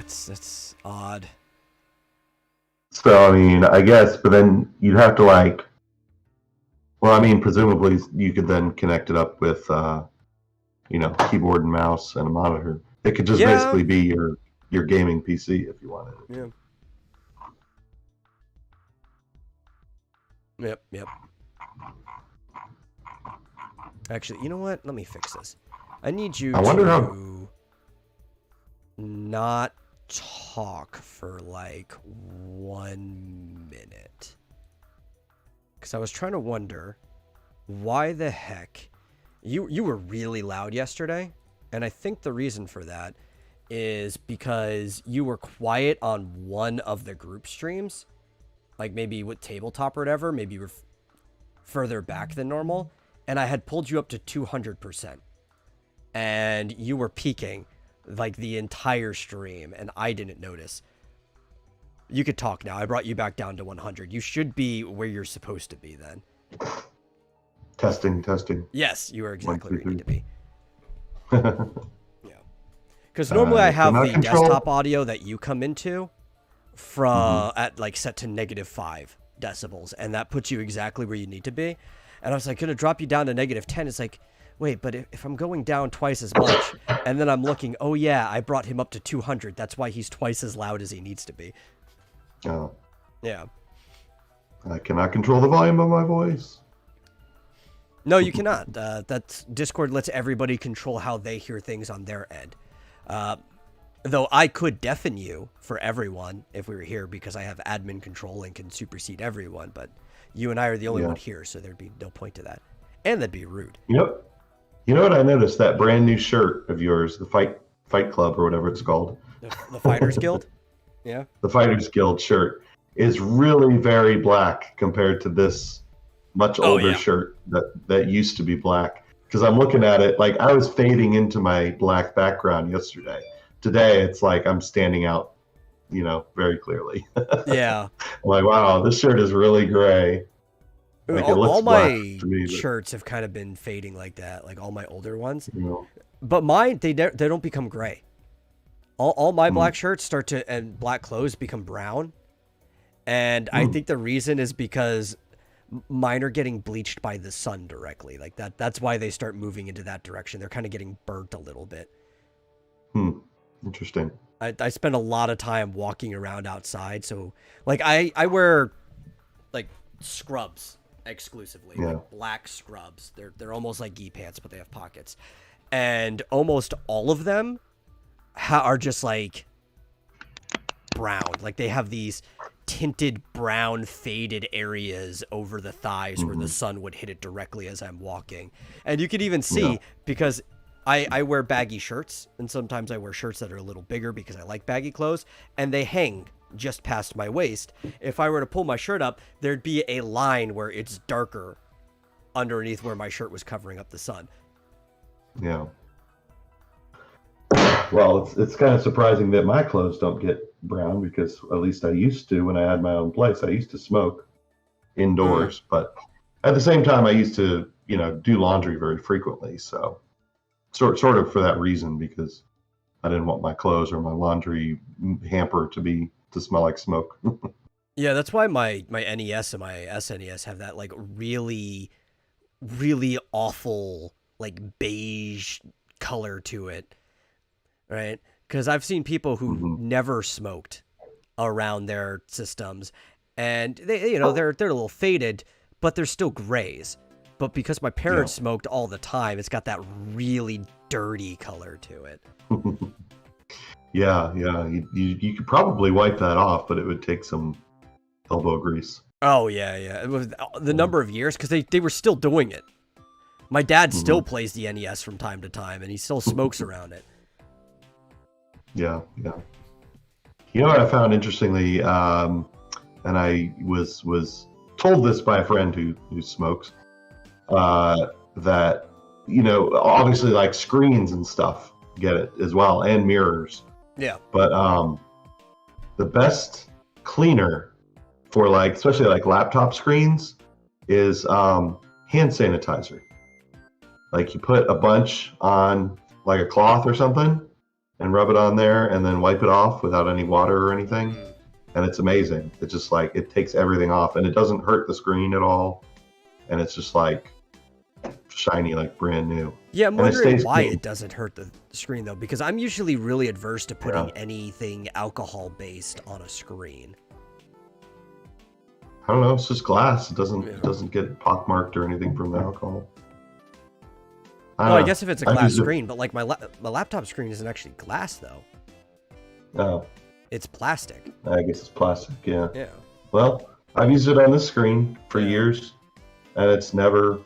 That's odd. So, I mean, I guess, but then you'd have to like, well, I mean, presumably you could then connect it up with, keyboard and mouse and a monitor. It could just basically be your gaming PC if you wanted it. Yeah. Yep. Actually, you know what? Let me fix this. I need you to not talk for like 1 minute. Because I was trying to wonder why the heck you were really loud yesterday. And I think the reason for that is because you were quiet on one of the group streams. Like maybe with tabletop or whatever, maybe you were further back than normal. And I had pulled you up to 200%. And you were peaking like the entire stream, and I didn't notice. You could talk now. I brought you back down to 100. You should be where you're supposed to be then. Testing. Yes, you are exactly where you need to be. Yeah. Because normally I have the desktop audio that you come into from at like set to -5 decibels, and that puts you exactly where you need to be. And I was like, going to drop you down to -10. It's like, wait, but if I'm going down twice as much, and then I'm looking, oh yeah, I brought him up to 200. That's why he's twice as loud as he needs to be. Oh. Yeah. I cannot control the volume of my voice. No, you cannot. That's Discord lets everybody control how they hear things on their end. Though I could deafen you for everyone if we were here because I have admin control and can supersede everyone, but you and I are the only one here, so there'd be no point to that. And that'd be rude. Yep. You know what I noticed? That brand new shirt of yours, the Fight Club or whatever it's called. The Fighters Guild? Yeah. The Fighters Guild shirt is really very black compared to this much older shirt that used to be black. Because I'm looking at it, like I was fading into my black background yesterday. Today, it's like I'm standing out, very clearly. Yeah. I'm like, wow, this shirt is really gray. Like, all my shirts have kind of been fading like that, like all my older ones. But mine, they don't become gray. All my black shirts and black clothes become brown. And I think the reason is because mine are getting bleached by the sun directly. Like that's why they start moving into that direction. They're kind of getting burnt a little bit. Interesting. I spend a lot of time walking around outside. So like I wear like scrubs exclusively, like black scrubs. They're almost like gi pants, but they have pockets. And almost all of them are just like brown. Like they have these tinted brown faded areas over the thighs where the sun would hit it directly as I'm walking. And you could even see because I wear baggy shirts, and sometimes I wear shirts that are a little bigger because I like baggy clothes, and they hang just past my waist. If I were to pull my shirt up, there'd be a line where it's darker underneath where my shirt was covering up the sun. Yeah. Well, it's kind of surprising that my clothes don't get brown because at least I used to when I had my own place. I used to smoke indoors, but at the same time, I used to, do laundry very frequently. So sort of for that reason, because I didn't want my clothes or my laundry hamper to smell like smoke. Yeah, that's why my NES and my SNES have that like really, really awful like beige color to it, right? Because I've seen people who never smoked around their systems, and they they're a little faded, but they're still grays. But because my parents smoked all the time, it's got that really dirty color to it. Yeah. You could probably wipe that off, but it would take some elbow grease. Oh, yeah. It was the number of years, because they were still doing it. My dad still plays the NES from time to time, and he still smokes around it. Yeah. You know what I found interestingly, and I was told this by a friend who smokes, that, obviously like screens and stuff get it as well, and mirrors. Yeah. But the best cleaner for especially laptop screens is hand sanitizer. Like you put a bunch on like a cloth or something, and rub it on there and then wipe it off without any water or anything. Mm. And it's amazing. It's just like, it takes everything off and it doesn't hurt the screen at all. And it's just like shiny, like brand new. Yeah, I'm And it wondering stays why clean. it doesn't hurt the screen though, because I'm usually really adverse to putting anything alcohol based on a screen. I don't know. It's just glass. It Yeah. doesn't get pockmarked or anything from the alcohol. I guess if it's a I've glass used it- screen, but like my laptop screen isn't actually glass though. Oh, It's plastic. I guess it's plastic. Yeah. Yeah. Well, I've used it on this screen for Yeah. years, and it's never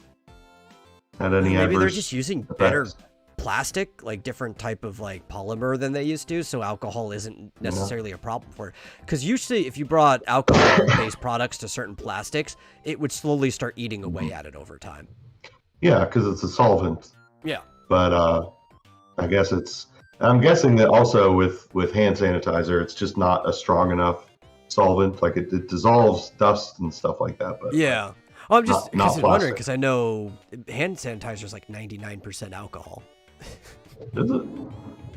had any Maybe they're adverse just using better effects. plastic, like different type of like polymer than they used to, so alcohol isn't necessarily a problem for it. Because usually if you brought alcohol-based products to certain plastics, it would slowly start eating away at it over time. Yeah, because it's a solvent. Yeah. But I guess I'm guessing that also with hand sanitizer, it's just not a strong enough solvent. Like it dissolves dust and stuff like that. But Yeah. Well, I'm just not wondering plastic. because I know hand sanitizer is like 99% alcohol. Is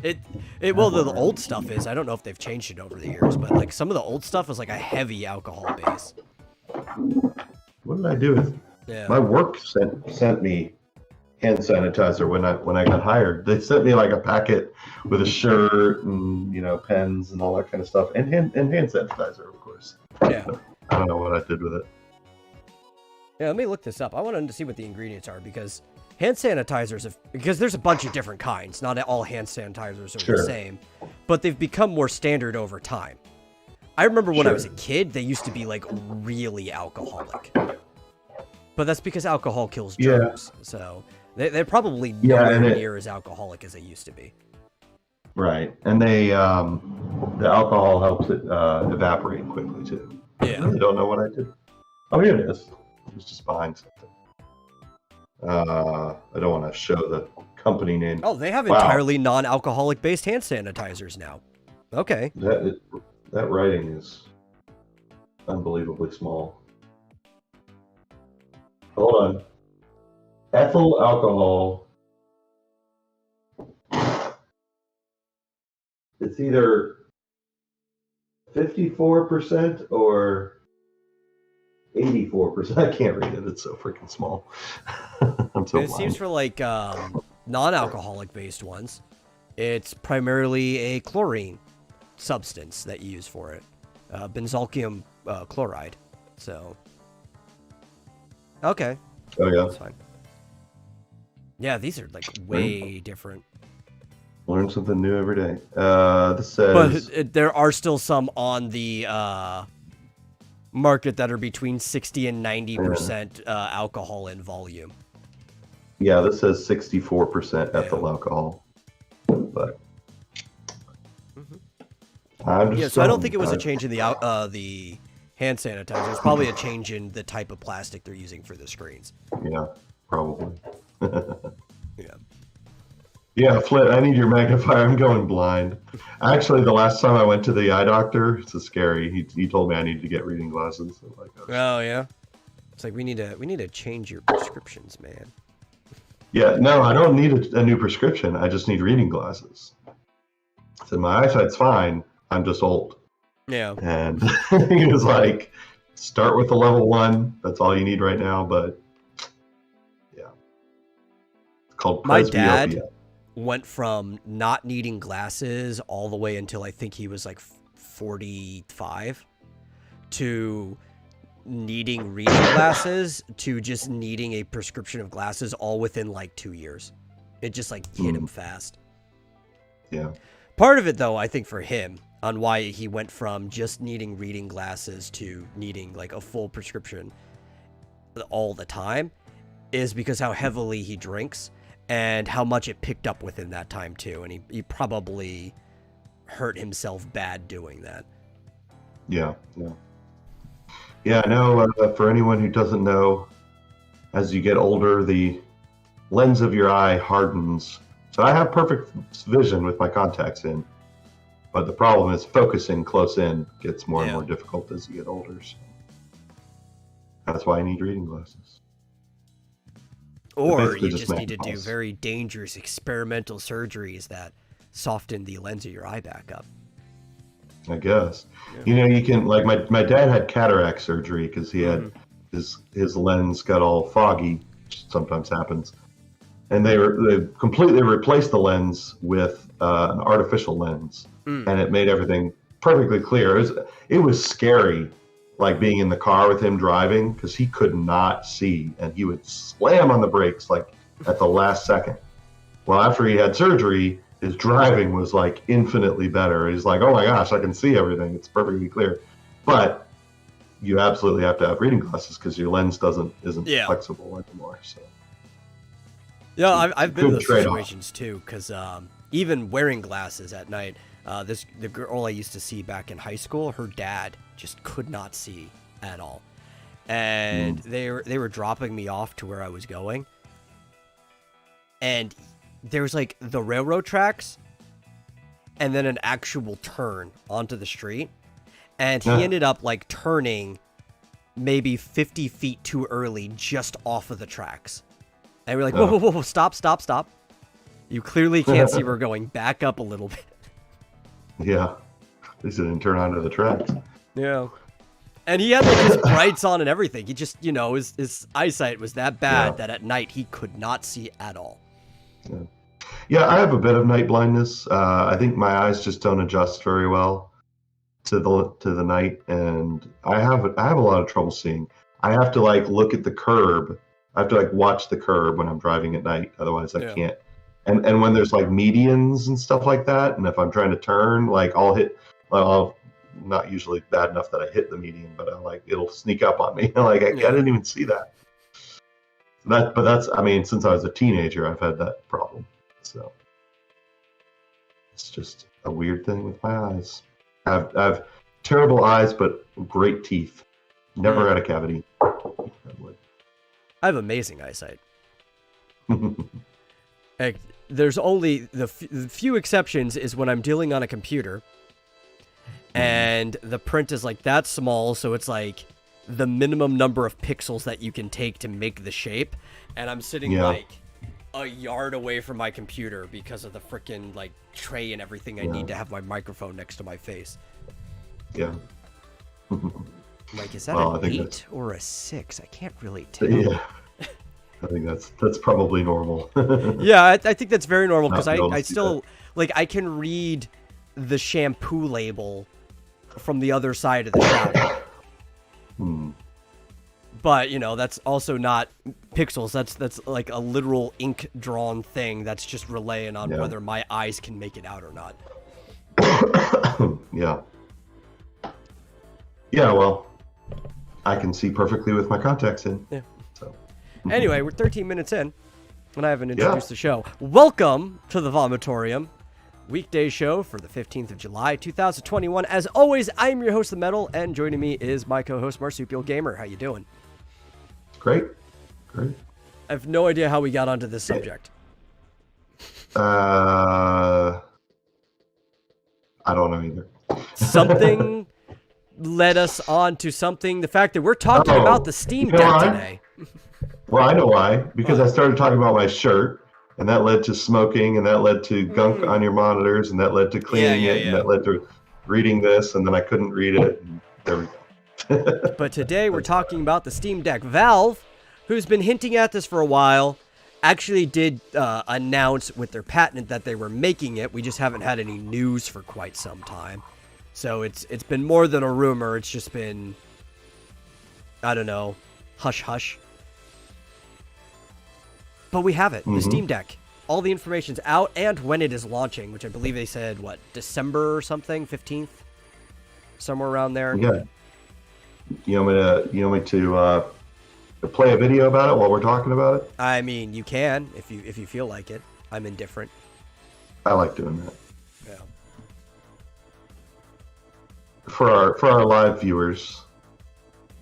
it? Well, the old stuff is. I don't know if they've changed it over the years, but like some of the old stuff was like a heavy alcohol base. What did I do with? Yeah. My work sent me hand sanitizer when I got hired. They sent me like a packet with a shirt and pens and all that kind of stuff, and hand sanitizer, of course. Yeah. I don't know what I did with it. Yeah, let me look this up. I wanted to see what the ingredients are because hand sanitizers, because there's a bunch of different kinds. Not all hand sanitizers are the same, but they've become more standard over time. I remember when I was a kid, they used to be like really alcoholic. But that's because alcohol kills germs. So they're probably nowhere near as alcoholic as they used to be. Right. And they the alcohol helps it evaporate quickly too. Yeah. I don't know what I did. Oh, here it is. It was just behind something. I don't want to show the company name. Oh, they have entirely non-alcoholic based hand sanitizers now. Okay. That writing is unbelievably small. Hold on. Ethyl alcohol. It's either 54% or 84%. I can't read it. It's so freaking small. I'm so It blind. seems for like non-alcoholic based ones, it's primarily a chlorine substance that you use for it. Benzalkonium chloride. So, okay. Oh, yeah. That's fine. Yeah, these are like way different. Learn something new every day. This says... But there are still some on the market that are between 60 and 90% alcohol in volume. Yeah, this says 64% ethyl alcohol. But I'm just so I don't think it was a change in the hand sanitizer. It's probably a change in the type of plastic they're using for the screens. Yeah, probably. Yeah. Yeah, Flint, I need your magnifier. I'm going blind. Actually, the last time I went to the eye doctor, it's scary. He told me I needed to get reading glasses. I'm like, Oh yeah. It's like we need to change your prescriptions, man. Yeah, no, I don't need a new prescription. I just need reading glasses. So my eyesight's fine. I'm just old. Yeah. And he was like, start with the level 1. That's all you need right now. But yeah, it's called My presbyopia. dad went from not needing glasses all the way until I think he was like 45 to needing reading glasses to just needing a prescription of glasses all within like 2 years. It just like hit him fast. Yeah. Part of it though, I think for him on why he went from just needing reading glasses to needing like a full prescription all the time is because how heavily he drinks and how much it picked up within that time too. And he probably hurt himself bad doing that. Yeah. Yeah, I know. For anyone who doesn't know, as you get older, the lens of your eye hardens. So I have perfect vision with my contacts in, but the problem is focusing close in gets more and more difficult as you get older. So that's why I need reading glasses. Or you just need to do very dangerous experimental surgeries that soften the lens of your eye back up. I guess. Yeah. You can, like, my dad had cataract surgery because he had his lens got all foggy, which sometimes happens. And they completely replaced the lens with an artificial lens, and it made everything perfectly clear. It was scary, like being in the car with him driving, because he could not see, and he would slam on the brakes like at the last second. Well, after he had surgery, his driving was like infinitely better. He's like, oh my gosh, I can see everything. It's perfectly clear. But you absolutely have to have reading glasses because your lens isn't flexible anymore. So. Yeah, I've been in those situations too, because even wearing glasses at night, the girl I used to see back in high school, her dad just could not see at all, and they were dropping me off to where I was going, and there was like the railroad tracks, and then an actual turn onto the street, and he ended up like turning maybe 50 feet too early just off of the tracks. And we're like, whoa, stop. You clearly can't see we're going. Back up a little bit. Yeah. They didn't turn onto the tracks. Yeah. And he had like his brights on and everything. He just, his eyesight was that bad that at night he could not see at all. Yeah, I have a bit of night blindness. I think my eyes just don't adjust very well to the night, and I have a lot of trouble seeing. I have to like look at the curb. I have to like watch the curb when I'm driving at night. Otherwise, I can't. And when there's like medians and stuff like that, and if I'm trying to turn, like I'll not usually bad enough that I hit the median, but it'll sneak up on me. Like I didn't even see that. But that's, I mean, since I was a teenager, I've had that problem. So it's just a weird thing with my eyes. I have terrible eyes, but great teeth. Never had a cavity. I have amazing eyesight. Like, there's only the few exceptions is when I'm dealing on a computer, and the print is like that small, so it's like the minimum number of pixels that you can take to make the shape, and I'm sitting like a yard away from my computer because of the frickin' like tray and everything I need to have my microphone next to my face. Yeah. Like, is that an 8 or a 6? I can't really tell. Yeah. I think that's probably normal. Yeah, I think that's very normal, because I still, like, I can read the shampoo label from the other side of the shower. But, that's also not pixels. That's like a literal ink-drawn thing that's just relaying on whether my eyes can make it out or not. Yeah. Yeah, well, I can see perfectly with my contacts in. Yeah. So. Anyway, we're 13 minutes in, and I haven't introduced the show. Welcome to the Vomitorium, weekday show for the 15th of July, 2021. As always, I'm your host, The Metal, and joining me is my co-host, Marsupial Gamer. How you doing? Great. I have no idea how we got onto this subject. I don't know either. Something led us on to something. The fact that we're talking about the Steam Deck today. Well, I know why. Because I started talking about my shirt, and that led to smoking, and that led to gunk on your monitors, and that led to cleaning it, and that led to reading this, and then I couldn't read it. And there we go. But today we're talking about the Steam Deck. Valve, who's been hinting at this for a while, actually did announce with their patent that they were making it. We just haven't had any news for quite some time. So it's been more than a rumor. It's just been, I don't know, hush-hush. But we have it, the Steam Deck. All the information's out, and when it is launching, which I believe they said, December or something, 15th? Somewhere around there. Yeah. You want me to play a video about it while we're talking about it? I mean, you can, if you feel like it. I'm indifferent. I like doing that. Yeah. For our live viewers,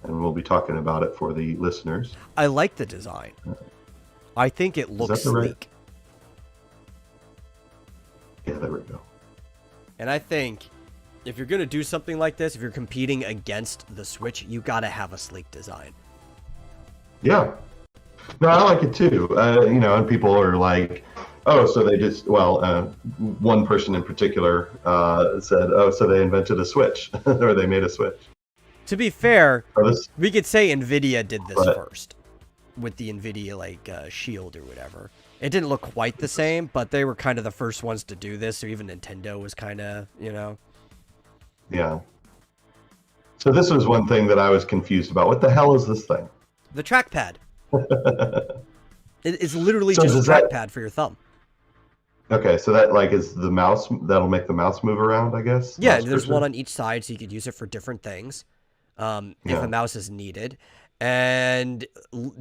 and we'll be talking about it for the listeners. I like the design. I think it looks sleek. Yeah, there we go. And I think if you're going to do something like this, if you're competing against the Switch, you got to have a sleek design. Yeah. No, I like it too. And people are like, Oh, so they just, one person in particular said, oh, so they invented a Switch, or they made a Switch. To be fair, Oh, we could say NVIDIA did this first with the NVIDIA Shield or whatever. It didn't look quite the same, but they were kind of the first ones to do this, so even Nintendo was kind of, Yeah. So this was one thing that I was confused about. What the hell is this thing? The trackpad. It's literally just a trackpad for your thumb. Okay, so that is the mouse, that'll make the mouse move around, I guess? Yeah, there's one on each side, so you could use it for different things if a mouse is needed. And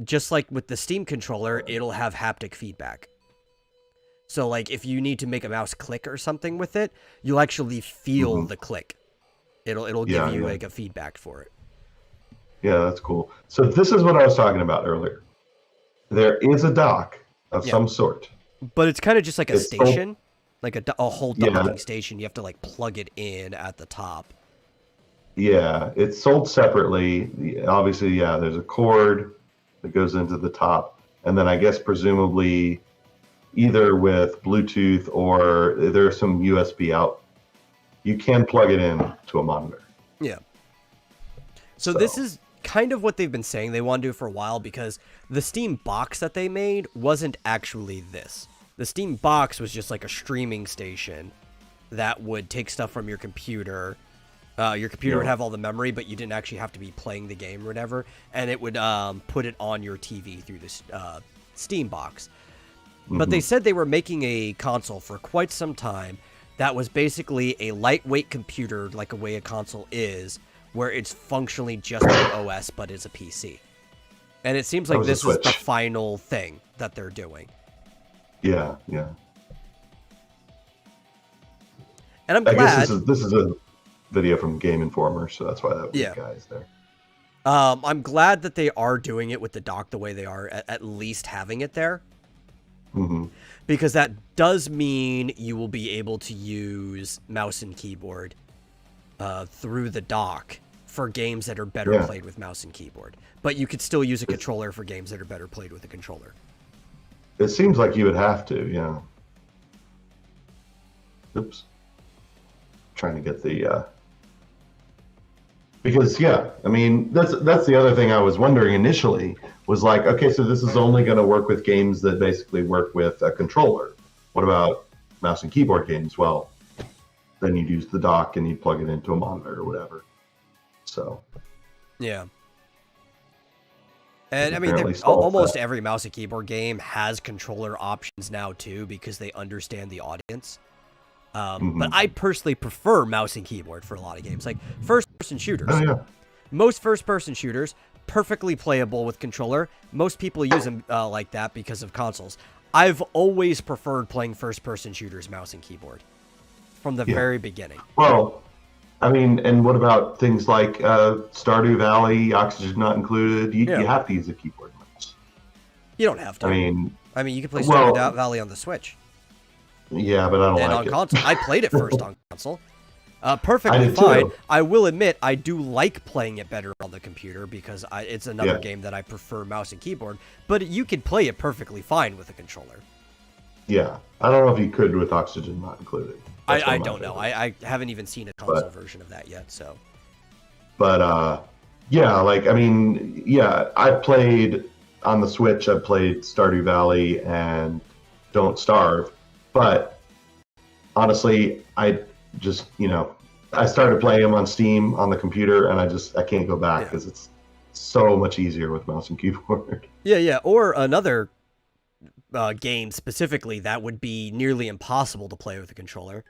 just like with the Steam controller, it'll have haptic feedback. So like if you need to make a mouse click or something with it, you'll actually feel the click. It'll give you like a feedback for it. Yeah, that's cool. So this is what I was talking about earlier. There is a dock of some sort. But it's kind of just like a station, like a whole docking station. You have to like plug it in at the top. Yeah, it's sold separately. Obviously, there's a cord that goes into the top. And then I guess presumably either with Bluetooth or there's some USB out. You can plug it in to a monitor. Yeah. So this is kind of what they've been saying they want to do for a while, because the Steam box that they made wasn't actually this. The Steam box was just like a streaming station that would take stuff from your computer. Your computer would have all the memory, but you didn't actually have to be playing the game or whatever, and it would put it on your TV through this Steam box. But they said they were making a console for quite some time that was basically a lightweight computer, like the way a console is, where it's functionally just an OS, but it's a PC. And it seems like this is the final thing that they're doing. Yeah, yeah. And I'm glad... This is a video from Game Informer, so that's why that was the guys there. I'm glad that they are doing it with the dock the way they are, at least having it there. Because that does mean you will be able to use mouse and keyboard through the dock for games that are better played with mouse and keyboard. But you could still use a controller for games that are better played with a controller. It seems like you would have to, yeah. Oops. Trying to get the... Because, I mean, that's the other thing I was wondering initially, was like, okay, so this is only going to work with games that basically work with a controller. What about mouse and keyboard games? Well, then you'd use the dock and you'd plug it into a monitor or whatever. So. Yeah. And I mean, almost every mouse and keyboard game has controller options now too, because they understand the audience. But I personally prefer mouse and keyboard for a lot of games, like first-person shooters. Oh, yeah. Most first-person shooters, perfectly playable with controller. Most people use them like that because of consoles. I've always preferred playing first-person shooters mouse and keyboard from the very beginning. Well, I mean, and what about things like Stardew Valley, Oxygen Not Included? You have to use a keyboard mouse. You don't have to. I mean, you can play Stardew Valley on the Switch. Yeah, but I don't like it. And on console, I played it first on console. Perfectly fine. Too. I will admit, I do like playing it better on the computer because it's another game that I prefer mouse and keyboard. But you could play it perfectly fine with a controller. Yeah, I don't know if you could with Oxygen Not Included. I don't know. I haven't even seen a console version of that yet. So. But I played on the Switch. I played Stardew Valley and Don't Starve. But honestly, I just, I started playing them on Steam on the computer, and I can't go back because it's so much easier with mouse and keyboard. Yeah. Or another game specifically that would be nearly impossible to play with a controller.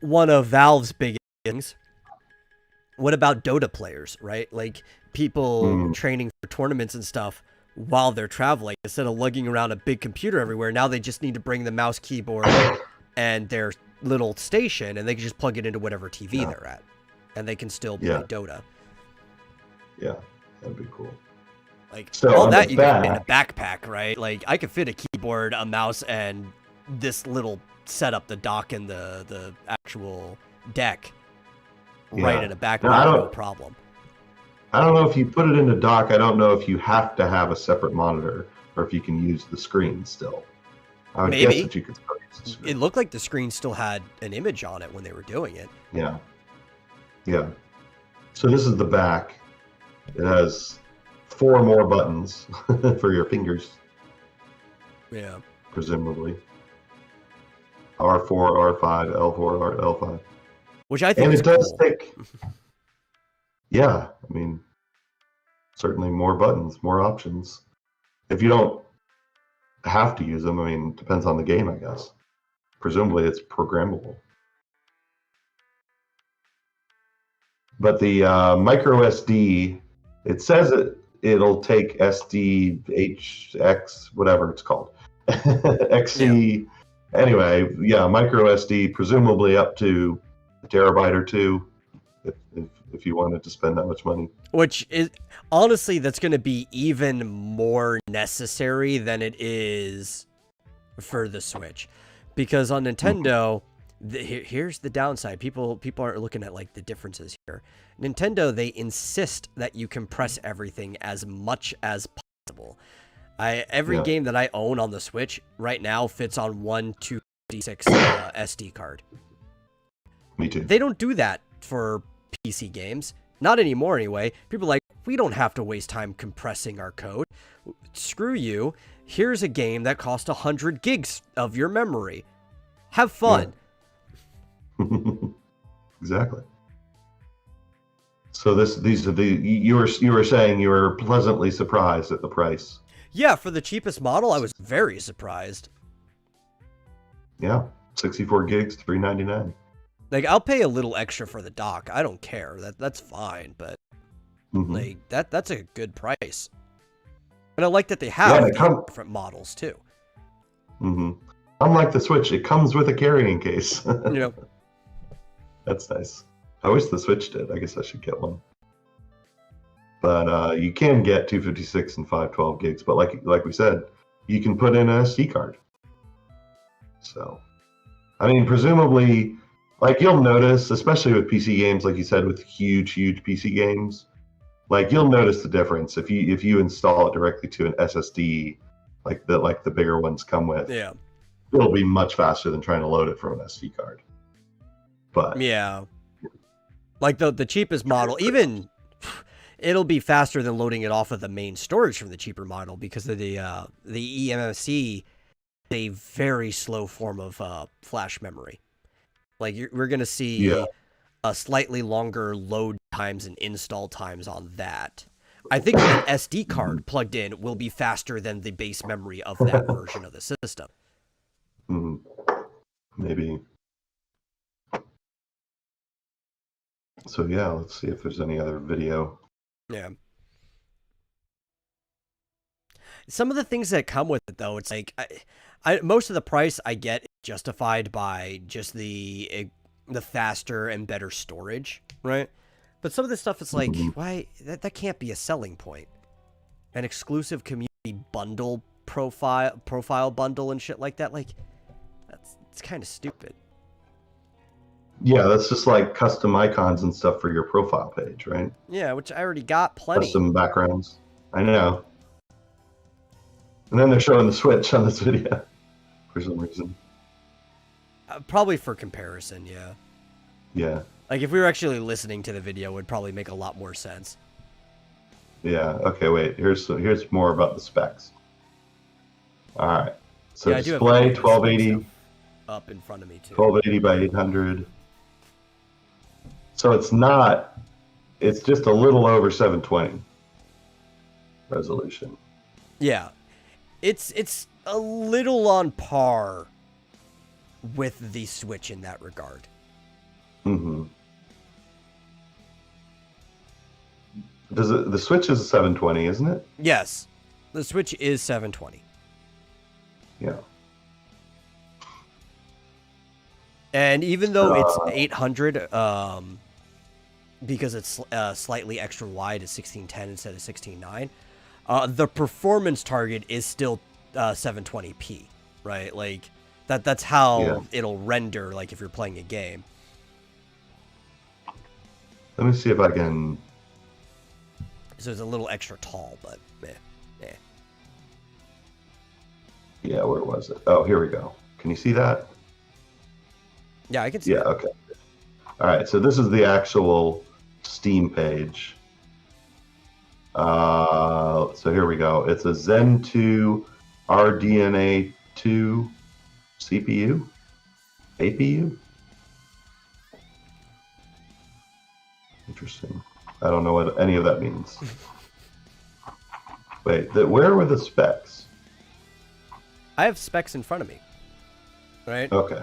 One of Valve's big things. What about Dota players, right? Like people training for tournaments and stuff while they're traveling, instead of lugging around a big computer everywhere. Now they just need to bring the mouse, keyboard, and their little station, and they can just plug it into whatever TV they're at, and they can still play Dota. Yeah, that'd be cool. Like, so all that you can fit in a backpack, right? Like, I could fit a keyboard, a mouse, and this little setup, the dock and the actual deck right in a backpack, no problem. I don't know if you put it in a dock. I don't know if you have to have a separate monitor or if you can use the screen still. I would guess Maybe. that you could still use the screw. It looked like the screen still had an image on it when they were doing it. Yeah. Yeah. So this is the back. It has 4 more buttons for your fingers, Yeah. presumably. R4, R5, L4, L5. Which I think And is it does cool. take, yeah, I mean, certainly more buttons, more options. If you don't have to use them, I mean, it depends on the game, I guess. Presumably it's programmable. But the micro SD, it says it'll take SDHX, whatever it's called, XC. Yeah. Anyway, yeah, micro SD, presumably up to a terabyte or 2, if you wanted to spend that much money. Which is honestly, that's going to be even more necessary than it is for the Switch, because on Nintendo. Here's the downside. People aren't looking at like the differences here. Nintendo, they insist that you compress everything as much as possible. Every game that I own on the Switch right now fits on one 256 SD card. Me too. They don't do that for PC games. Not anymore anyway. People are like, we don't have to waste time compressing our code. Screw you. Here's a game that costs 100 gigs of your memory. Have fun. Yeah. Exactly. So these are the you were saying you were pleasantly surprised at the price. Yeah, for the cheapest model, I was very surprised. Yeah, 64 gigs, $399. Like, I'll pay a little extra for the dock. I don't care. That's fine, but like that's a good price. And I like that they have different models too. Unlike the Switch, it comes with a carrying case. Yep. That's nice. I wish the Switch did. I guess I should get one. But you can get 256 and 512 gigs. But like we said, you can put in an SD card. So, I mean, presumably, like you'll notice, especially with PC games, like you said, with huge PC games, like you'll notice the difference if you install it directly to an SSD, like the bigger ones come with. Yeah. It'll be much faster than trying to load it from an SD card. But yeah, like the cheapest model, even it'll be faster than loading it off of the main storage from the cheaper model because of the eMMC, a very slow form of flash memory. Like we're gonna see a slightly longer load times and install times on that. I think an SD card plugged in will be faster than the base memory of that version of the system. Maybe. So yeah, let's see if there's any other video. Yeah. Some of the things that come with it, though, it's like most of the price I get is justified by just the faster and better storage, right? But some of the stuff, it's like, why that can't be a selling point. An exclusive community bundle profile bundle and shit like that, like it's kind of stupid. Yeah, that's just like custom icons and stuff for your profile page, right? Yeah, which I already got plenty. Custom backgrounds. I know. And then they're showing the Switch on this video for some reason. Probably for comparison, yeah. Yeah. Like if we were actually listening to the video, it would probably make a lot more sense. Yeah. Okay. Wait. Here's more about the specs. All right. So yeah, display 1280 up in front of me too. 1280 by 800. So it's just a little over 720 resolution. Yeah. It's a little on par with the Switch in that regard. The Switch is a 720, isn't it? Yes. The Switch is 720. Yeah. And even though it's 800, because it's slightly extra wide at 1610 instead of 16:9, the performance target is still 720p, right? Like that's how it'll render, like if you're playing a game. Let me see if I can. So it's a little extra tall, but Yeah, where was it? Oh, here we go. Can you see that? Yeah, I can see Yeah, it. okay. All right, so this is the actual Steam page. So here we go. It's a Zen 2 RDNA 2 CPU, APU. Interesting. I don't know what any of that means. Wait, where were the specs? I have specs in front of me. Right? Okay.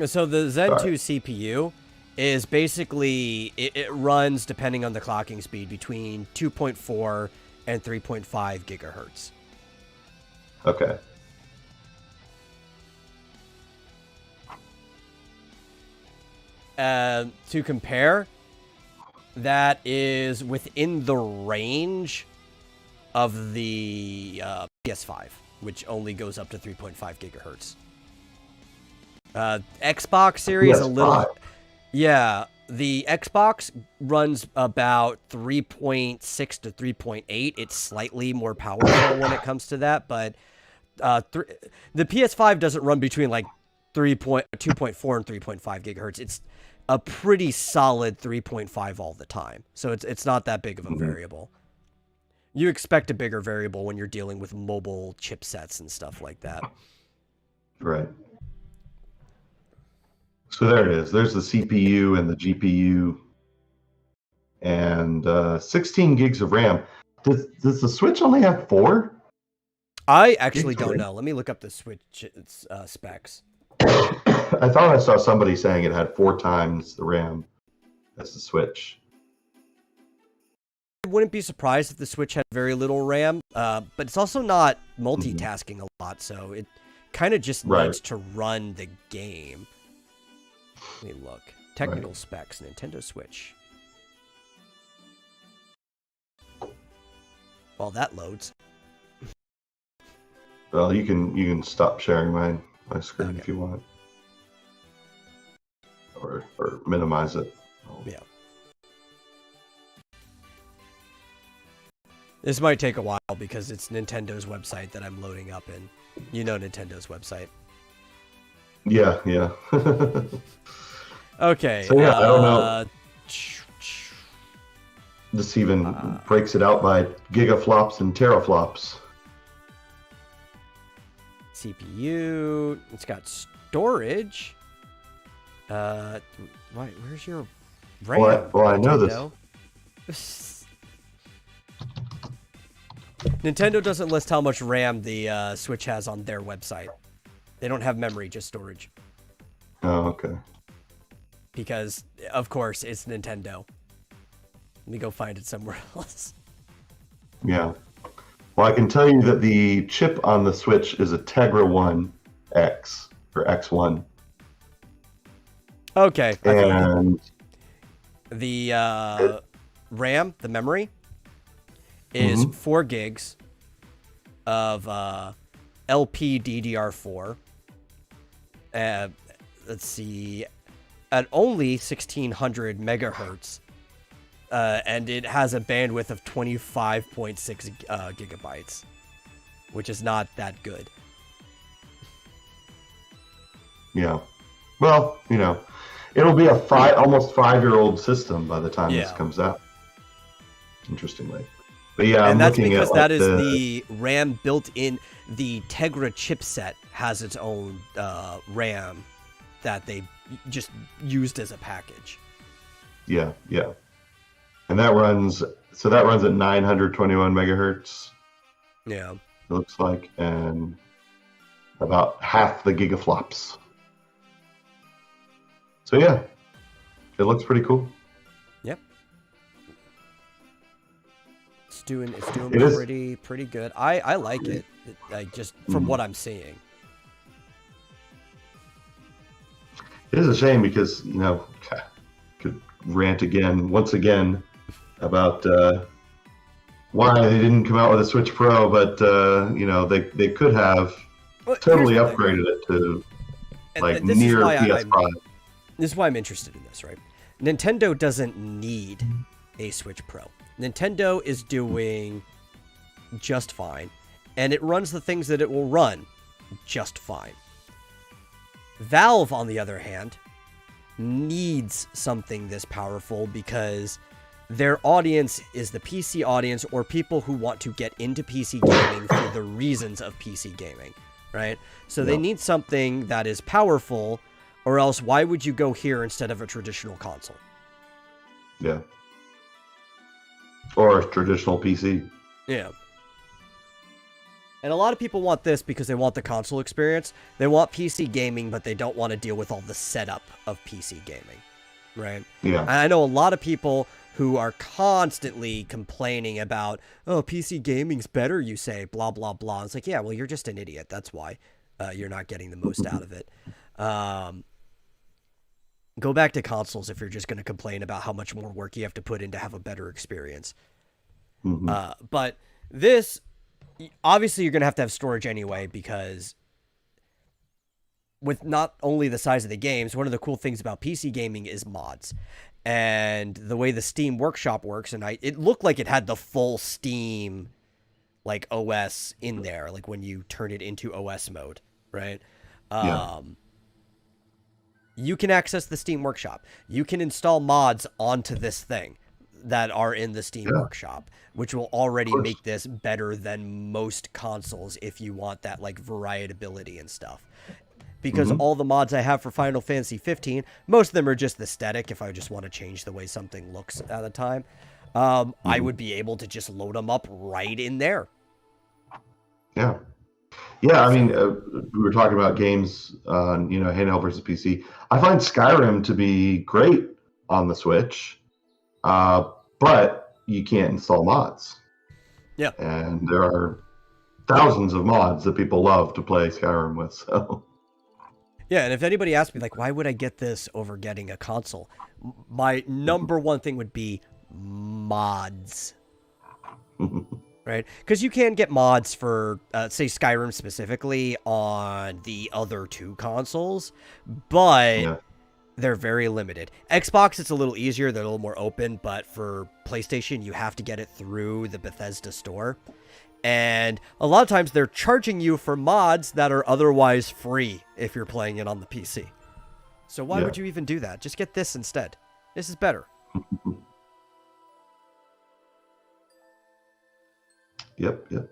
So the Zen All 2 right. CPU is basically, it runs, depending on the clocking speed, between 2.4 and 3.5 gigahertz. Okay. To compare, that is within the range of the PS5, which only goes up to 3.5 gigahertz. Xbox Series a little, PS5. yeah. The Xbox runs about 3.6 to 3.8. It's slightly more powerful when it comes to that, but the PS5 doesn't run between like 2.4 and 3.5 gigahertz. It's a pretty solid 3.5 all the time. So it's not that big of a variable. You expect a bigger variable when you're dealing with mobile chipsets and stuff like that. Right. So there it is. There's the CPU and the GPU and 16 gigs of RAM. Does the Switch only have 4? I actually don't know. Let me look up the Switch specs. I thought I saw somebody saying it had 4 times the RAM as the Switch. I wouldn't be surprised if the Switch had very little RAM, but it's also not multitasking a lot, so it kind of just needs to run the game. Let me look. Technical specs, Nintendo Switch. While that loads. Well, you can stop sharing my screen if you want, or minimize it. Yeah. This might take a while because it's Nintendo's website that I'm loading up in. You know Nintendo's website. Yeah, yeah. Okay. So yeah, I don't know. This even breaks it out by gigaflops and teraflops. CPU. It's got storage. Where's your RAM? Well, I know this. Nintendo doesn't list how much RAM the Switch has on their website. They don't have memory, just storage. Oh, okay. Because, of course, it's Nintendo. Let me go find it somewhere else. Yeah. Well, I can tell you that the chip on the Switch is a Tegra 1 X, or X1. Okay. And the RAM, the memory, is 4 gigs of LPDDR4. Let's see, at only 1600 megahertz, and it has a bandwidth of 25.6 gigabytes, which is not that good. Yeah. Well, it'll be a almost 5-year-old system by the time this comes out. Interestingly. But yeah, and that's looking because at, that is the RAM built in. The Tegra chipset has its own RAM that they just used as a package. Yeah, yeah. And that runs at 921 megahertz. Yeah. It looks like, and about half the gigaflops. So yeah, it looks pretty cool. Yep. It's doing pretty good. I like it. Just from what I'm seeing. It is a shame because, could rant once again about why they didn't come out with a Switch Pro, but they could have totally upgraded it to near PS5. This is why I'm interested in this, right? Nintendo doesn't need a Switch Pro. Nintendo is doing just fine. and it runs the things that it will run just fine. Valve, on the other hand, needs something this powerful because their audience is the PC audience, or people who want to get into PC gaming for the reasons of PC gaming, right? So they need something that is powerful, or else why would you go here instead of a traditional console? Yeah. Or a traditional PC. Yeah. And a lot of people want this because they want the console experience. They want PC gaming, but they don't want to deal with all the setup of PC gaming, right? Yeah. And I know a lot of people who are constantly complaining about, oh, PC gaming's better, you say, blah, blah, blah. It's like, yeah, well, you're just an idiot. That's why you're not getting the most out of it. Go back to consoles if you're just going to complain about how much more work you have to put in to have a better experience. But this, obviously, you're going to have storage anyway, because with not only the size of the games, one of the cool things about PC gaming is mods. And the way the Steam Workshop works, and it looked like it had the full Steam like OS in there, like when you turn it into OS mode, right? You can access the Steam Workshop. You can install mods onto this thing that are in the Steam Workshop, which will already make this better than most consoles if you want that like variability and stuff. Because all the mods I have for Final Fantasy 15, most of them are just aesthetic. If I just want to change the way something looks at a time, I would be able to just load them up right in there. Yeah. Yeah, I mean, we were talking about games on, handheld versus PC. I find Skyrim to be great on the Switch, but you can't install mods. Yeah. And there are thousands of mods that people love to play Skyrim with, so... Yeah, and if anybody asks me, like, why would I get this over getting a console? My number one thing would be mods. Right? Because you can get mods for, say, Skyrim specifically on the other two consoles, but they're very limited. Xbox, it's a little easier. They're a little more open, but for PlayStation, you have to get it through the Bethesda store. And a lot of times they're charging you for mods that are otherwise free if you're playing it on the PC. So why would you even do that? Just get this instead. This is better. Yep. Well,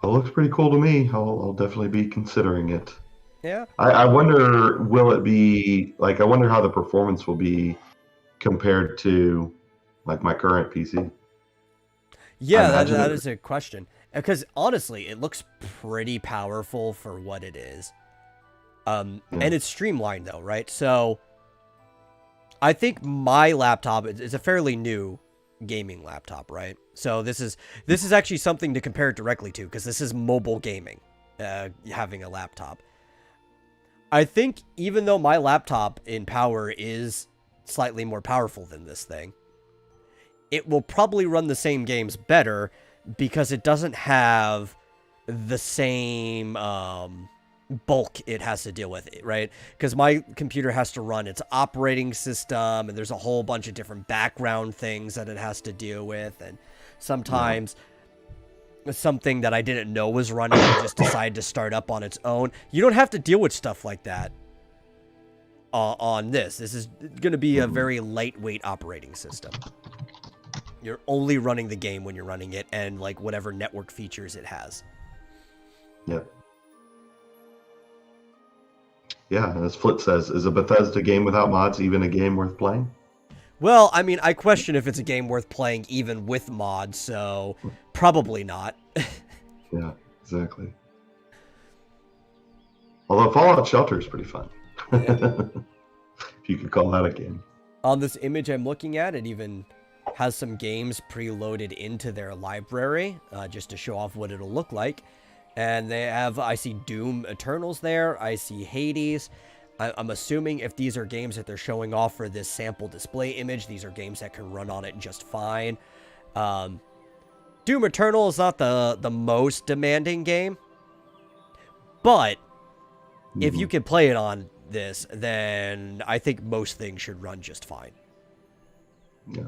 it looks pretty cool to me. I'll definitely be considering it. Yeah. I wonder, will it be, like, I wonder how the performance will be compared to, like, my current PC. Yeah, that is a question. Because honestly, it looks pretty powerful for what it is. And it's streamlined though, right? So I think my laptop is a fairly new gaming laptop, right? So this is actually something to compare it directly to, because this is mobile gaming, having a laptop. I think even though my laptop in power is slightly more powerful than this thing, it will probably run the same games better because it doesn't have the same bulk it has to deal with, right? Because my computer has to run its operating system, and there's a whole bunch of different background things that it has to deal with, and sometimes something that I didn't know was running and just decided to start up on its own. You don't have to deal with stuff like that on this. This is going to be a very lightweight operating system. You're only running the game when you're running it, and like whatever network features it has. Yeah. Yeah, as Flit says, is a Bethesda game without mods even a game worth playing? Well, I mean, I question if it's a game worth playing even with mods, so probably not. Yeah, exactly. Although Fallout Shelter is pretty fun. Yeah. If you could call that a game. On this image I'm looking at, it even has some games preloaded into their library, just to show off what it'll look like. And they have, I see Doom Eternals there, I see Hades. I'm assuming if these are games that they're showing off for this sample display image, these are games that can run on it just fine. Doom Eternal is not the most demanding game, but if you can play it on this, then I think most things should run just fine. Yeah.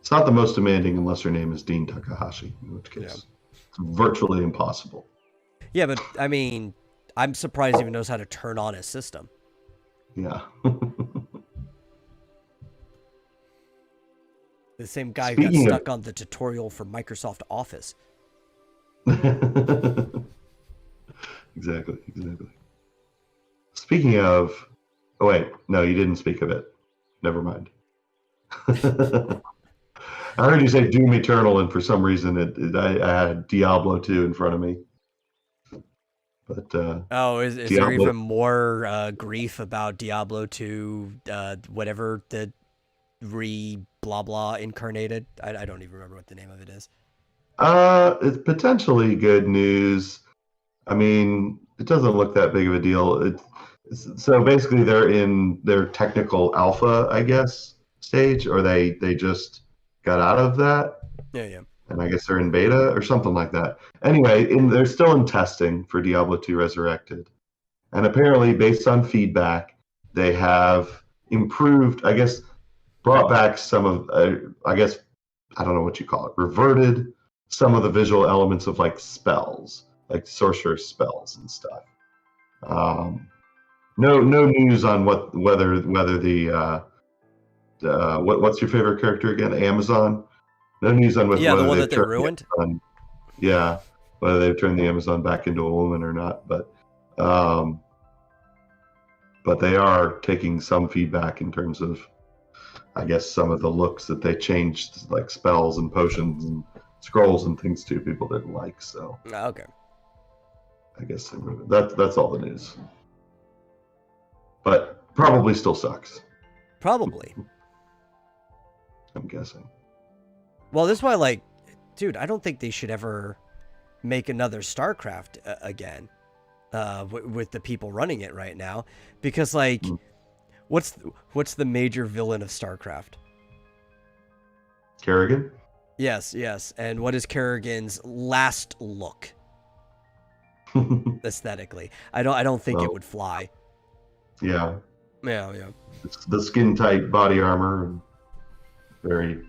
It's not the most demanding unless her name is Dean Takahashi, in which case it's virtually impossible. Yeah, but I mean, I'm surprised he even knows how to turn on his system. Yeah. The same guy who got stuck on the tutorial for Microsoft Office. Exactly. Speaking of, oh wait, no, you didn't speak of it. Never mind. I heard you say Doom Eternal, and for some reason I had Diablo 2 in front of me. But is there even more grief about Diablo 2, whatever the blah blah incarnated? I don't even remember what the name of it is. It's potentially good news. I mean, it doesn't look that big of a deal. So basically they're in their technical alpha, I guess, stage, or they just got out of that. Yeah. And I guess they're in beta or something like that. Anyway, they're still in testing for Diablo 2 Resurrected. And apparently, based on feedback, they have improved, I guess, brought back some of, I guess, I don't know what you call it, reverted some of the visual elements of like spells, like sorcerer spells and stuff. No news on whether the what's your favorite character again? Amazon. No news on whether the one that they ruined. Whether they've turned the Amazon back into a woman or not, but they are taking some feedback in terms of, I guess, some of the looks that they changed, like spells and potions and scrolls and things too. People didn't like, so okay. I guess that's all the news, but probably still sucks. Probably. I'm guessing. Well, this is why, like, dude, I don't think they should ever make another StarCraft again with the people running it right now, because, like, what's the major villain of StarCraft? Kerrigan? Yes. And what is Kerrigan's last look aesthetically? I don't think it would fly. Yeah. Yeah. It's the skin tight body armor and very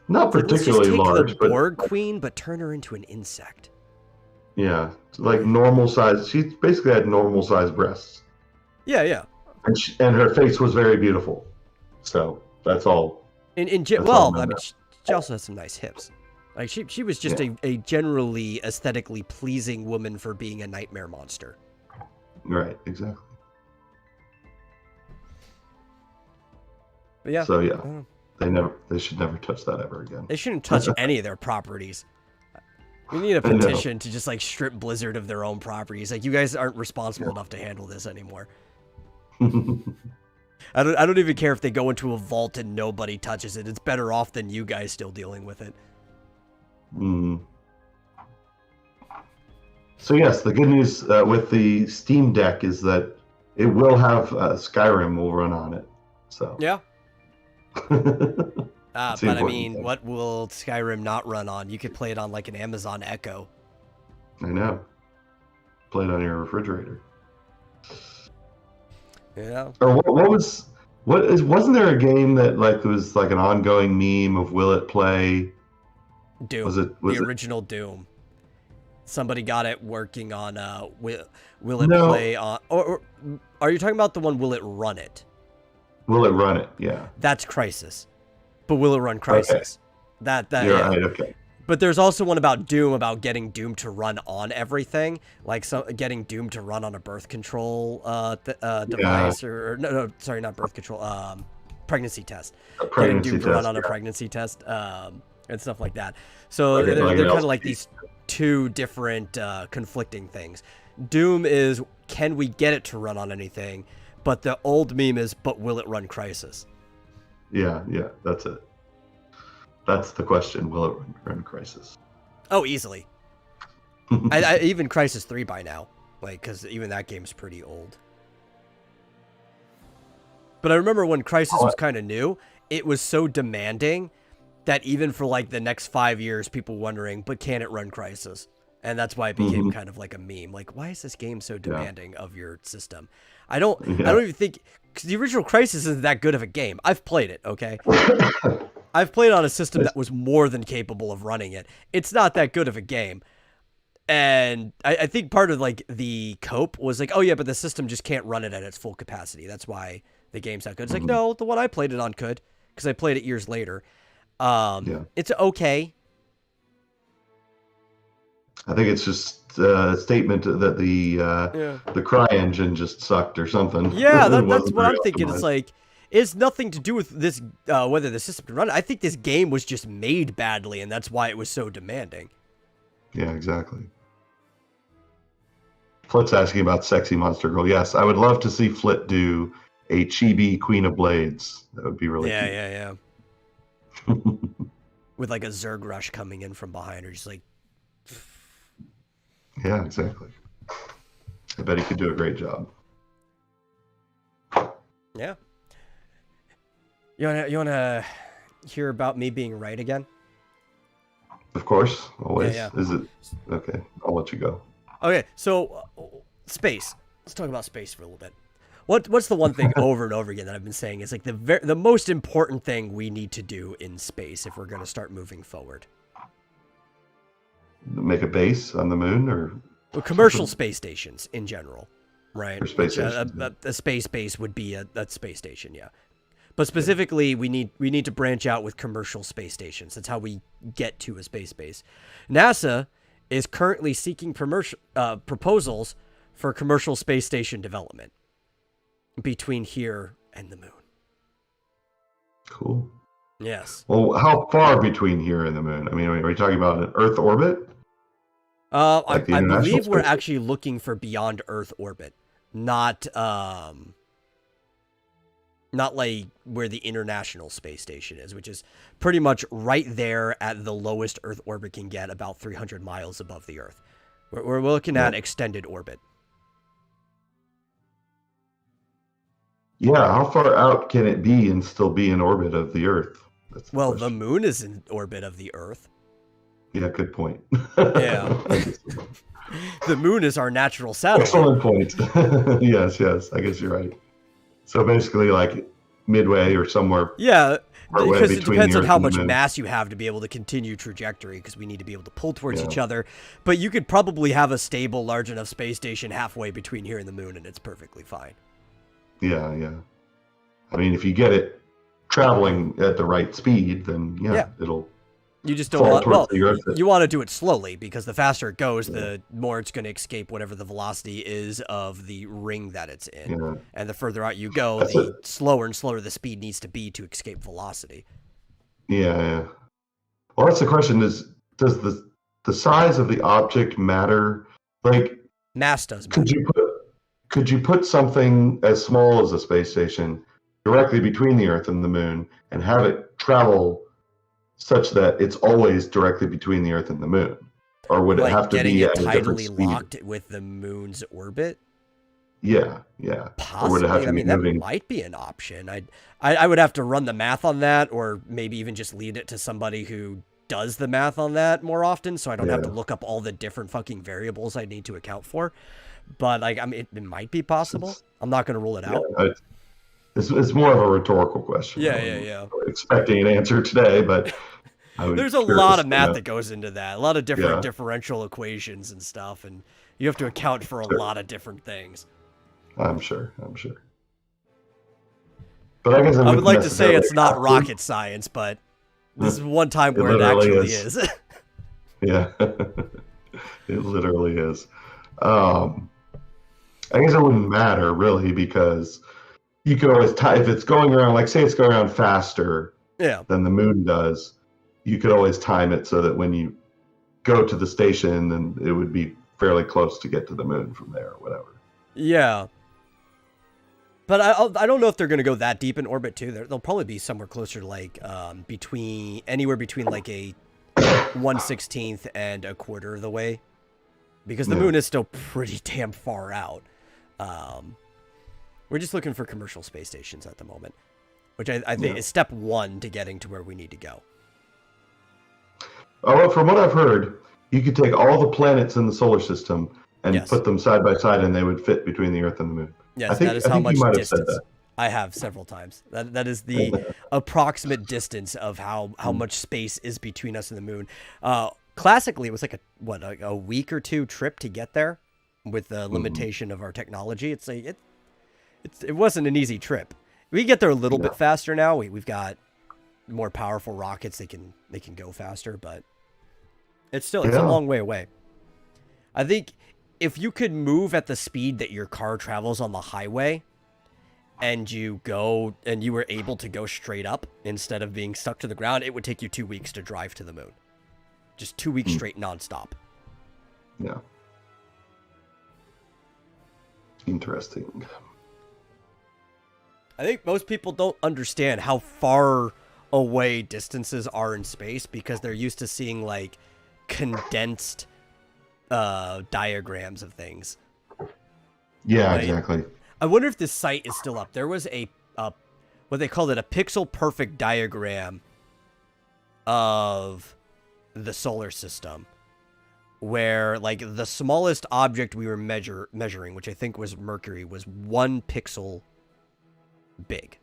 not particularly large, but Borg Queen, but turn her into an insect. Yeah, like normal size. She basically had normal size breasts. Yeah. And her face was very beautiful. So that's all. I mean, she also has some nice hips. Like she was just a generally aesthetically pleasing woman for being a nightmare monster. Right, exactly. But yeah. So yeah, they should never touch that ever again. They shouldn't touch any of their properties. We need a petition to just like strip Blizzard of their own properties. Like, you guys aren't responsible enough to handle this anymore. I don't even care if they go into a vault and nobody touches it. It's better off than you guys still dealing with it. So yes, the good news with the Steam Deck is that it will have Skyrim will run on it. So yeah. But I mean, what will Skyrim not run on? You could play it on like an Amazon Echo. I know. Play it on your refrigerator. Yeah. Or wasn't there a game that like was like an ongoing meme of will it play? Doom. Was the original Doom. Somebody got it working on will it play on, or are you talking about the one will it run it? Will it run it? Yeah. That's Crysis. But will it run Crysis? Okay. You're right, okay. But there's also one about Doom, about getting Doom to run on everything, like getting Doom to run on a birth control device, or no, sorry, not birth control, pregnancy test. Getting Doom to run on a pregnancy test, and stuff like that. So they're kind of like these two different conflicting things. Doom is, can we get it to run on anything? But the old meme is, but will it run Crysis? Yeah, that's it. That's the question. Will it run Crysis? Oh, easily. I even Crysis 3 by now, like, because even that game's pretty old. But I remember when Crysis was kind of new, it was so demanding that even for like the next 5 years, people wondering, but can it run Crysis? And that's why it became kind of like a meme. Like, why is this game so demanding of your system? I don't even think, because the original Crysis isn't that good of a game. I've played it, okay? I've played on a system that was more than capable of running it. It's not that good of a game. And I think part of like the cope was like, oh yeah, but the system just can't run it at its full capacity. That's why the game's not good. It's like, no, the one I played it on could, because I played it years later. It's okay. I think it's just a statement that the cry engine just sucked or something. Yeah, that's what I'm thinking. It's like, it's nothing to do with this, whether the system can run it. I think this game was just made badly, and that's why it was so demanding. Yeah, exactly. Flit's asking about Sexy Monster Girl. Yes, I would love to see Flit do a chibi Queen of Blades. That would be really cute. Yeah. With like a Zerg rush coming in from behind her, just like... Yeah, exactly. I bet he could do a great job. Yeah. You wanna hear about me being right again? Of course, always. Yeah. Is it okay? I'll let you go. Okay, so space. Let's talk about space for a little bit. What's the one thing over and over again that I've been saying is like the most important thing we need to do in space if we're going to start moving forward? Make a base on the moon, or commercial space stations in general, right? Or space stations, a space base would be a space station, yeah. But specifically, we need to branch out with commercial space stations. That's how we get to a space base. NASA is currently seeking proposals for commercial space station development between here and the moon. Cool. Yes. Well, how far between here and the moon? I mean, are we talking about an Earth orbit? I believe we're actually looking for beyond Earth orbit, not like where the International Space Station is, which is pretty much right there at the lowest Earth orbit can get, about 300 miles above the Earth. We're looking at extended orbit. Yeah, how far out can it be and still be in orbit of the Earth? The moon is in orbit of the Earth. Yeah, good point. Yeah. The moon is our natural satellite. Excellent point. Yes, I guess you're right. So basically, like midway or somewhere. Yeah, because it depends on how much moon. mass you have to be able to continue trajectory, because we need to be able to pull towards each other. But you could probably have a stable, large enough space station halfway between here and the moon, and it's perfectly fine. Yeah. I mean, if you get it traveling at the right speed, then it'll. You just don't want, you want to do it slowly, because the faster it goes, the more it's going to escape whatever the velocity is of the ring that it's in. Yeah. And the further out you go, the slower and slower the speed needs to be to escape velocity. Yeah. Well, that's the question: does the size of the object matter? Like, mass does matter. Could you put something as small as a space station directly between the Earth and the moon and have it travel such that it's always directly between the Earth and the moon? Or would it have to be at a different speed? Tidally locked with the moon's orbit? Yeah. Possibly. Or would it have to be moving? That might be an option. I would have to run the math on that, or maybe even just lead it to somebody who does the math on that more often, so I don't have to look up all the different fucking variables I need to account for. But like, I mean, it might be possible. I'm not going to rule it out. It's more of a rhetorical question. Yeah. Expecting an answer today, but there's a lot of math that goes into that. A lot of different differential equations and stuff, and you have to account for a lot of different things. I'm sure. But I guess I would like to say it's not rocket science, but this is one time where it actually is. Yeah, it literally is. I guess it wouldn't matter really, because you could always time, if it's going around, like say it's going around faster than the moon does, you could always time it so that when you go to the station, then it would be fairly close to get to the moon from there or whatever. Yeah. But I don't know if they're going to go that deep in orbit too. They'll probably be somewhere closer to like anywhere between like a 1/16 and a quarter of the way, because the moon is still pretty damn far out. We're just looking for commercial space stations at the moment, which I think is step one to getting to where we need to go. Well, from what I've heard, you could take all the planets in the solar system and put them side by side, and they would fit between the Earth and the moon. Yes, that is how much distance. I have several times. That is the approximate distance of how much space is between us and the moon. Classically, it was like a week or two trip to get there, with the limitation of our technology. It wasn't an easy trip. We get there a little bit faster now. We've got more powerful rockets. They can go faster, but it's a long way away. I think if you could move at the speed that your car travels on the highway, and you were able to go straight up instead of being stuck to the ground, it would take you 2 weeks to drive to the moon. Just 2 weeks straight nonstop. Yeah. Interesting. I think most people don't understand how far away distances are in space because they're used to seeing like condensed diagrams of things. Yeah, right? Exactly. I wonder if this site is still up. There was a what they called it, a pixel perfect diagram of the solar system, where like the smallest object we were measuring, which I think was Mercury, was 1 pixel big.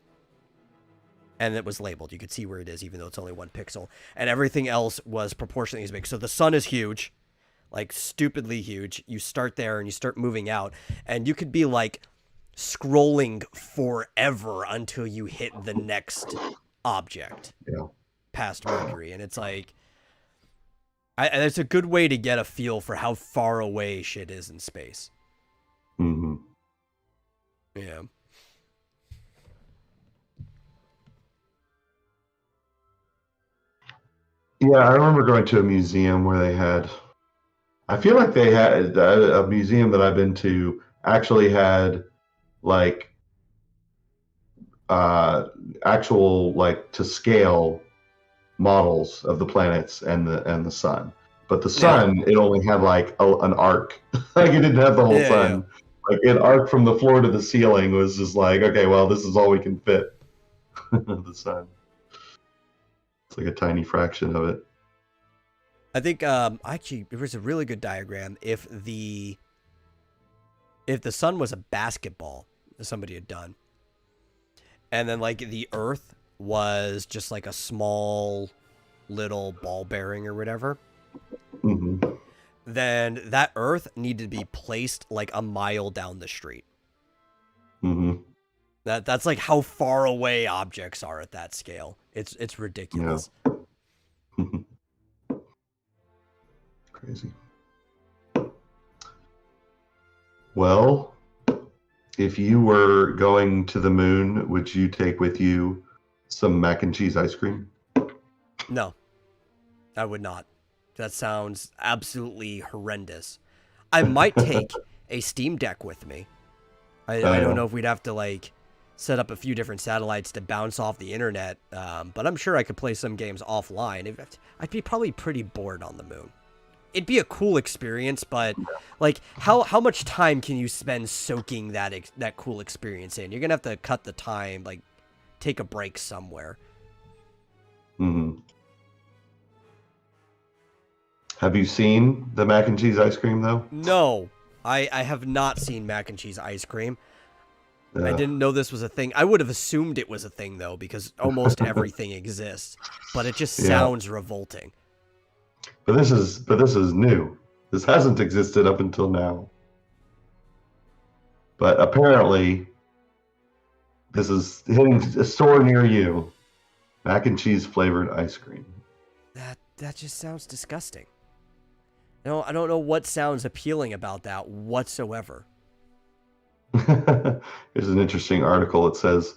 And it was labeled. You could see where it is, even though it's only 1 pixel. And everything else was proportionately as big. So the sun is huge, like stupidly huge. You start there and you start moving out, and you could be like scrolling forever until you hit the next object past Mercury. And it's like, it's a good way to get a feel for how far away shit is in space. Mm-hmm. Yeah. Yeah, I remember going to a museum where they had, I feel like they had a museum that I've been to actually had like actual like to scale models of the planets and the sun. But the sun, it only had like an arc. Like it didn't have the whole sun. Yeah. Like an arc from the floor to the ceiling was just like, okay, well, this is all we can fit. The sun. It's like a tiny fraction of it. I think actually there was a really good diagram. If the sun was a basketball that somebody had done, and then like the Earth was just like a small little ball bearing or whatever, then that Earth needed to be placed like a mile down the street. That's like how far away objects are at that scale. It's ridiculous. Yeah. Crazy. Well, if you were going to the moon, would you take with you some mac and cheese ice cream? No, I would not. That sounds absolutely horrendous. I might take a Steam Deck with me. I don't know if we'd have to like set up a few different satellites to bounce off the internet, but I'm sure I could play some games offline. I'd be probably pretty bored on the moon. It'd be a cool experience, but like how much time can you spend soaking that cool experience in? You're gonna have to cut the time, like take a break somewhere. Have you seen the mac and cheese ice cream though? No, I have not seen mac and cheese ice cream. I didn't know this was a thing. I would have assumed it was a thing though, because almost everything exists, but it just sounds revolting. But this is new. This hasn't existed up until now. But apparently, this is hitting a store near you. Mac and cheese flavored ice cream. That just sounds disgusting. No, I don't know what sounds appealing about that whatsoever. There's an interesting article. It says,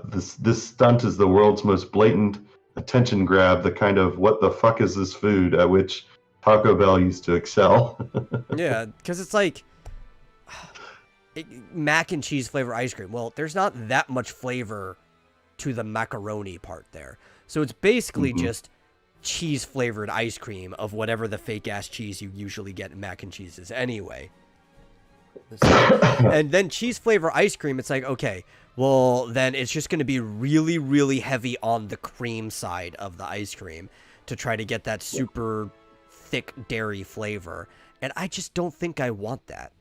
this stunt is the world's most blatant attention grab, the kind of what the fuck is this food at which Taco Bell used to excel. Yeah, because it's like mac and cheese flavor ice cream. Well, there's not that much flavor to the macaroni part there. So it's basically just cheese flavored ice cream of whatever the fake ass cheese you usually get in mac and cheese is anyway. And then cheese flavor ice cream, it's like, okay, well, then it's just going to be really, really heavy on the cream side of the ice cream to try to get that super thick dairy flavor. And I just don't think I want that.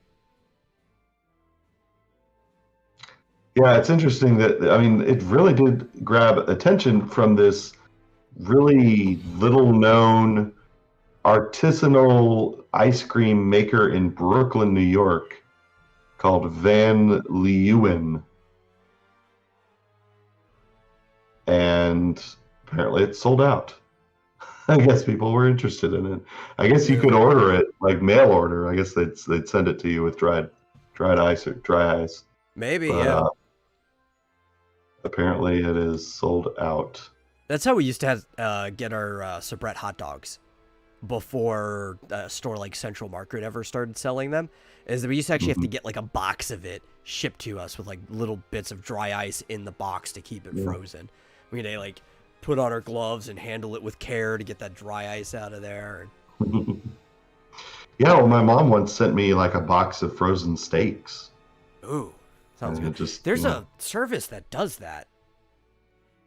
Yeah, it's interesting that, I mean, it really did grab attention from this really little known artisanal ice cream maker in Brooklyn, New York called Van Leeuwen. And apparently it's sold out. I guess people were interested in it. I guess you could Really? order it like mail order. I guess they'd send it to you with dried ice or dry ice. Maybe, But yeah. apparently it is sold out. That's how we used to get our Sabret hot dogs before a store like Central Market ever started selling them. Is that we used to actually have to get like a box of it shipped to us with like little bits of dry ice in the box to keep it frozen. We had to like put on our gloves and handle it with care to get that dry ice out of there. Yeah, well, my mom once sent me like a box of frozen steaks. Ooh, sounds And it good. just, There's a service that does that.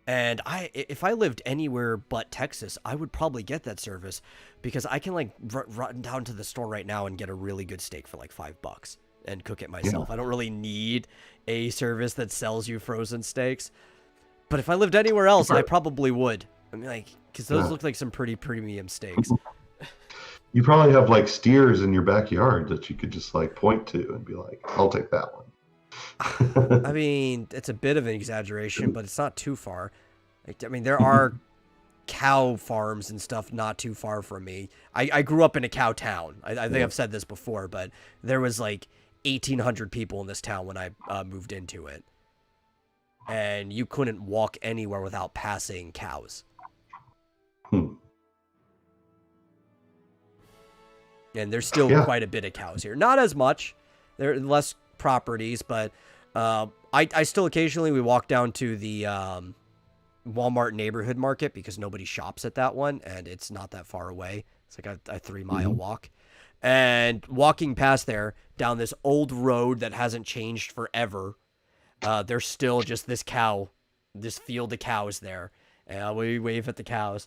And if I lived anywhere but Texas, I would probably get that service because I can like run down to the store right now and get a really good steak for like $5 and cook it myself. I don't really need a service that sells you frozen steaks. But if I lived anywhere else, I probably would. I mean, like, because those look like some pretty premium steaks. You probably have like steers in your backyard that you could just like point to and be like, I'll take that one. I mean, it's a bit of an exaggeration, but it's not too far. Like, I mean, there are cow farms and stuff not too far from me. I grew up in a cow town. I think I've said this before, but there was like 1,800 people in this town when I moved into it. And you couldn't walk anywhere without passing cows. And there's still quite a bit of cows here. Not as much. There are less properties, but I still occasionally we walk down to the Walmart neighborhood market because nobody shops at that one, and it's not that far away. It's like a 3-mile walk. And walking past there, down this old road that hasn't changed forever, there's still just this field of cows there. And we wave at the cows.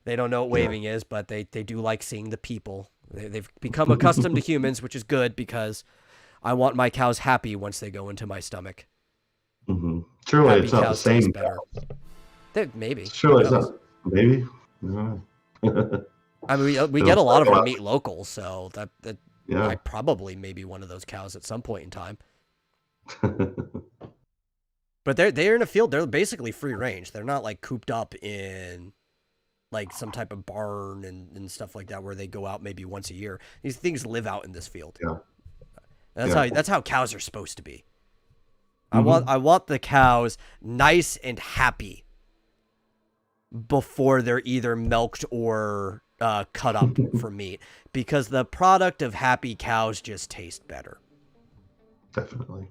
They don't know what waving is, but they do like seeing the people. They've become accustomed to humans, which is good because I want my cows happy once they go into my stomach. Surely Happy it's not the cows same taste better. Maybe. Surely it's not. Maybe. I mean, we get a lot of our meat local, so that Yeah. I probably may be one of those cows at some point in time. But they're in a field. They're basically free range. They're not like cooped up in like some type of barn and stuff like that where they go out maybe once a year. These things live out in this field. Yeah. That's how cows are supposed to be. I want the cows nice and happy before they're either milked or cut up for meat, because the product of happy cows just tastes better. Definitely.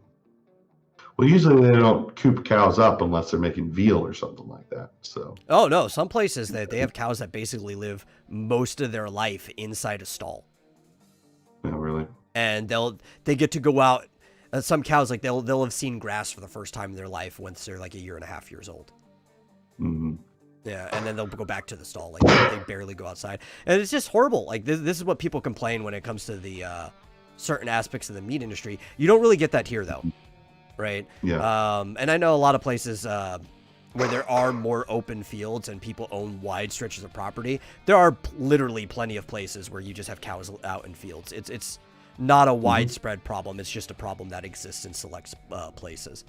Well, usually they don't coop cows up unless they're making veal or something like that. So. Oh no, some places they have cows that basically live most of their life inside a stall. Oh, really? And they get to go out. Some cows like they'll have seen grass for the first time in their life once they're like 1.5 years old. Yeah, and then they'll go back to the stall. Like they barely go outside, and it's just horrible. Like this is what people complain when it comes to the certain aspects of the meat industry. You don't really get that here though, right? Yeah. And I know a lot of places where there are more open fields and people own wide stretches of property. There are literally plenty of places where you just have cows out in fields. It's not a widespread problem. It's just a problem that exists in select places.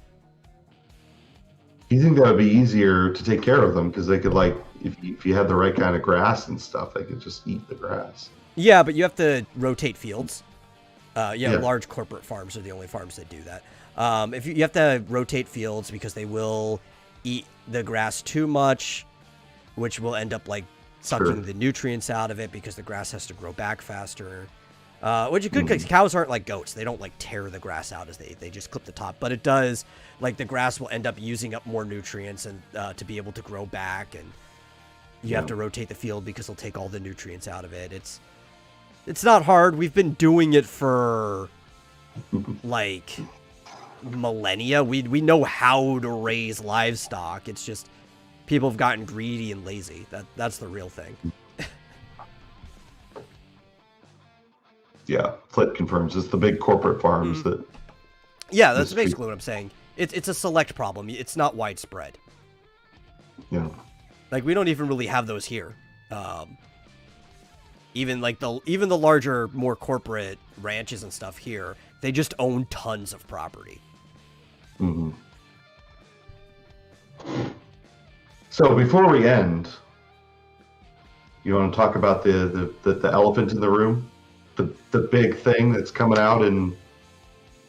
Do you think that would be easier to take care of them because they could, like, if you had the right kind of grass and stuff, they could just eat the grass? Yeah, but you have to rotate fields. Large corporate farms are the only farms that do that. If you have to rotate fields because they will eat the grass too much, which will end up like sucking the nutrients out of it because the grass has to grow back faster. Which is good because cows aren't like goats. They don't like tear the grass out as they just clip the top. But it does, like the grass will end up using up more nutrients and to be able to grow back. And you have to rotate the field because they'll take all the nutrients out of it. It's not hard. We've been doing it for like millennia. We know how to raise livestock. It's just people have gotten greedy and lazy. That's the real thing. Yeah, Flip confirms it's the big corporate farms that. Yeah, that's basically what I'm saying. It's a select problem. It's not widespread. Yeah. Like, we don't even really have those here. Even the larger, more corporate ranches and stuff here, they just own tons of property. Mm-hmm. So before we end, you want to talk about the elephant in the room, the big thing that's coming out in,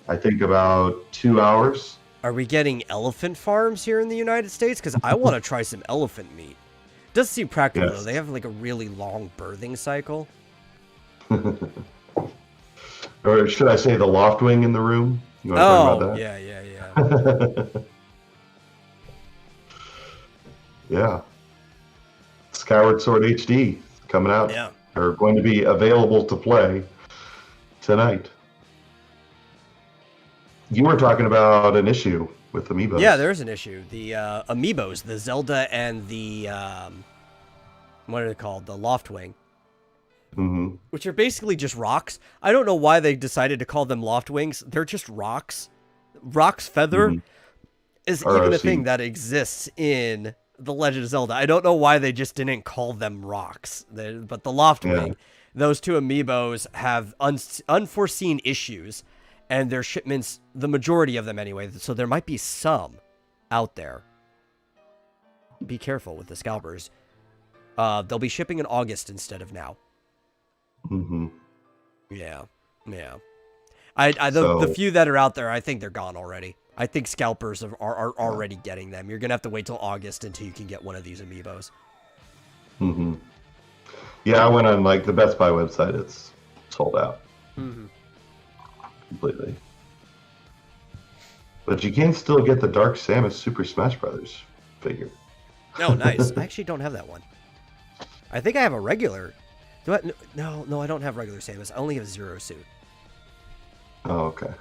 I think, about 2 hours. Are we getting elephant farms here in the United States? Because I want to try some elephant meat. Does seem practical, Yes. though. They have like a really long birthing cycle. Or should I say the loft wing in the room? You want to talk about that? Yeah. Yeah. Skyward Sword HD coming out. Yeah. Are going to be available to play tonight. You were talking about an issue with amiibos. Yeah, there's an issue. The amiibos, the Zelda and the what are they called? The Loftwing. Mm-hmm. Which are basically just rocks. I don't know why they decided to call them Loftwings. They're just rocks. Rock's feather is even a thing that exists in The Legend of Zelda. I don't know why they just didn't call them rocks. But the Loftwing, those two amiibos have unforeseen issues, and their shipments, the majority of them anyway, so there might be some out there. Be careful with the scalpers. They'll be shipping in August instead of now. Mm-hmm. Yeah. The few that are out there, I think they're gone already. I think scalpers are already getting them. You're gonna have to wait till August until you can get one of these amiibos. Mm-hmm. Yeah, I went on like the Best Buy website. It's sold out completely. But you can still get the Dark Samus Super Smash Brothers figure. Oh, nice. I actually don't have that one. I think I have a regular. Do I? No, I don't have regular Samus. I only have Zero Suit. Oh, okay.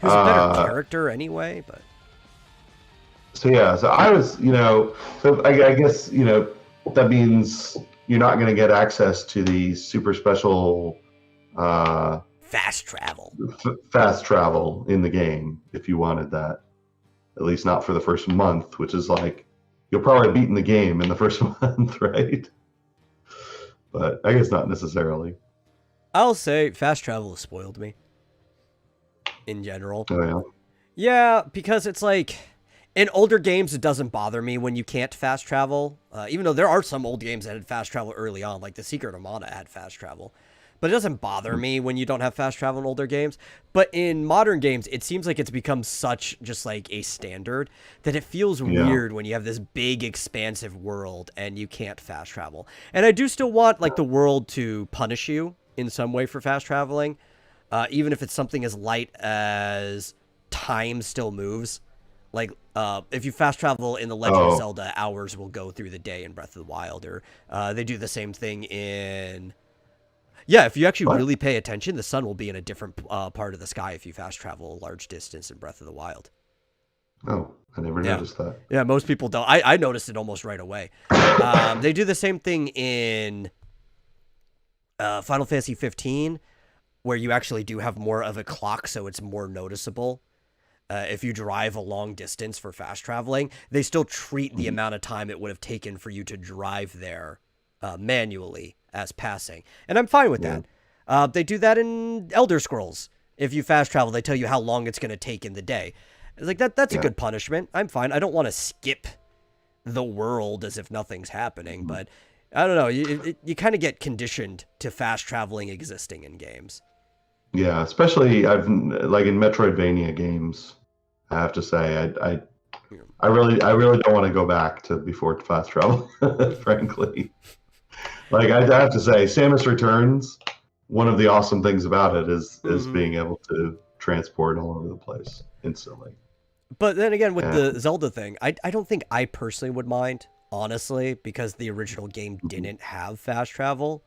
Who's a better character anyway, but... So I was, so I guess, that means you're not going to get access to the super special... fast travel. Fast travel in the game, if you wanted that. At least not for the first month, which is like, you'll probably beat in the game in the first month, right? But I guess not necessarily. I'll say fast travel has spoiled me. In general. Oh, yeah? Yeah, because it's like, in older games, it doesn't bother me when you can't fast travel. Even though there are some old games that had fast travel early on, like The Secret of Mana had fast travel. But it doesn't bother me when you don't have fast travel in older games. But in modern games, it seems like it's become such just like a standard that it feels weird when you have this big, expansive world and you can't fast travel. And I do still want like the world to punish you in some way for fast traveling. Even if it's something as light as time still moves. Like, if you fast travel in The Legend of Zelda, hours will go through the day in Breath of the Wild. Or they do the same thing in... Yeah, if you actually really pay attention, the sun will be in a different part of the sky if you fast travel a large distance in Breath of the Wild. Oh, I never noticed that. Yeah, most people don't. I noticed it almost right away. They do the same thing in Final Fantasy 15, where you actually do have more of a clock, so it's more noticeable. If you drive a long distance for fast traveling, they still treat the amount of time it would have taken for you to drive there manually as passing. And I'm fine with that. They do that in Elder Scrolls. If you fast travel, they tell you how long it's going to take in the day. It's like, that's a good punishment. I'm fine. I don't want to skip the world as if nothing's happening, but I don't know. You kind of get conditioned to fast traveling existing in games. Yeah, especially like in Metroidvania games, I have to say I really don't want to go back to before fast travel, frankly. Like I have to say, Samus Returns, one of the awesome things about it is being able to transport all over the place instantly. But then again, with the Zelda thing, I don't think I personally would mind, honestly, because the original game didn't have fast travel.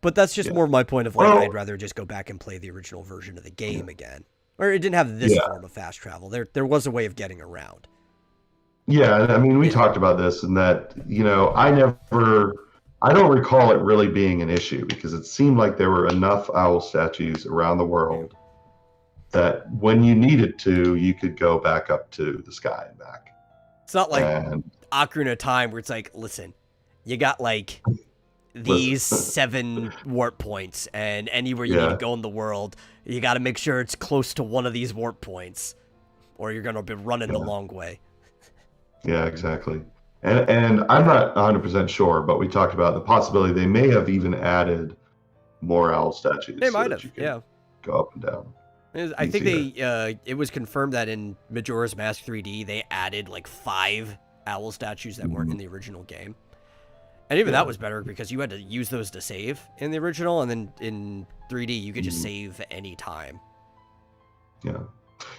But that's just more my point of like, I'd rather just go back and play the original version of the game again. Or it didn't have this form of fast travel. There was a way of getting around. Yeah, I mean, we talked about this and that, I don't recall it really being an issue because it seemed like there were enough owl statues around the world that when you needed to, you could go back up to the sky and back. It's not like And Ocarina of Time where it's like, listen, you got like these 7 warp points, and anywhere you need to go in the world, you got to make sure it's close to one of these warp points, or you're gonna be running the long way. Yeah, exactly. And I'm not 100% sure, but we talked about the possibility they may have even added more owl statues. They might have, yeah. Go up and down. I think it was confirmed that in Majora's Mask 3D they added like 5 owl statues that weren't in the original game. And even that was better because you had to use those to save in the original, and then in 3D you could just save any time. Yeah.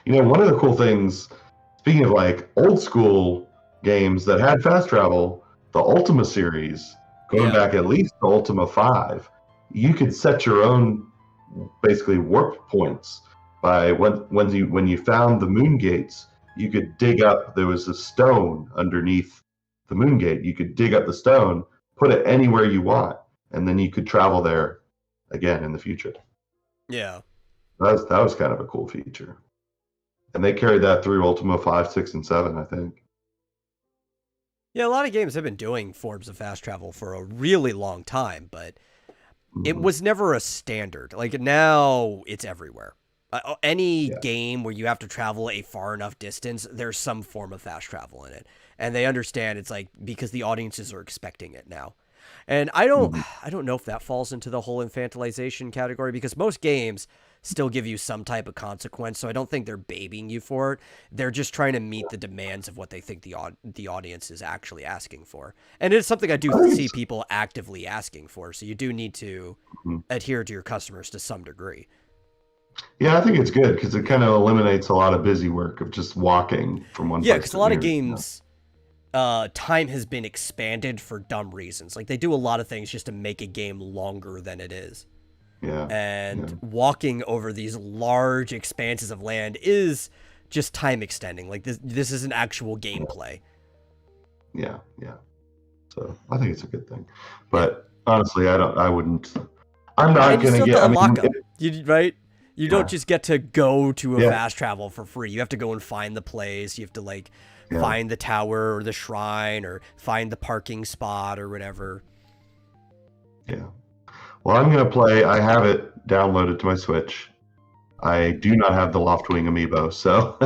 You know, one of the cool things, speaking of like old school games that had fast travel, the Ultima series, going back at least to Ultima 5, you could set your own basically warp points by when you found the moon gates, you could dig up, there was a stone underneath the moon gate. You could dig up the stone, put it anywhere you want, and then you could travel there again in the future. Yeah. That was kind of a cool feature. And they carried that through Ultima 5, 6, and 7, I think. Yeah, a lot of games have been doing forms of fast travel for a really long time, but it was never a standard. Like, now it's everywhere. Any game where you have to travel a far enough distance, there's some form of fast travel in it. And they understand it's like because the audiences are expecting it now. And I don't know if that falls into the whole infantilization category, because most games still give you some type of consequence, so I don't think they're babying you for it. They're just trying to meet the demands of what they think the audience is actually asking for. And it's something I do see people actively asking for, so you do need to adhere to your customers to some degree. Yeah, I think it's good because it kind of eliminates a lot of busy work of just walking from one place to the Yeah, because a lot of games, time has been expanded for dumb reasons. Like, they do a lot of things just to make a game longer than it is. Yeah. And walking over these large expanses of land is just time extending. Like, this is an actual gameplay. Yeah. So I think it's a good thing. But honestly, I'm not going to get... unlock them, right? You don't just get to go to a fast travel for free. You have to go and find the place. You have to, like, find the tower or the shrine or find the parking spot or whatever. Yeah. Well, I'm going to play. I have it downloaded to my Switch. I do not have the Loftwing amiibo, so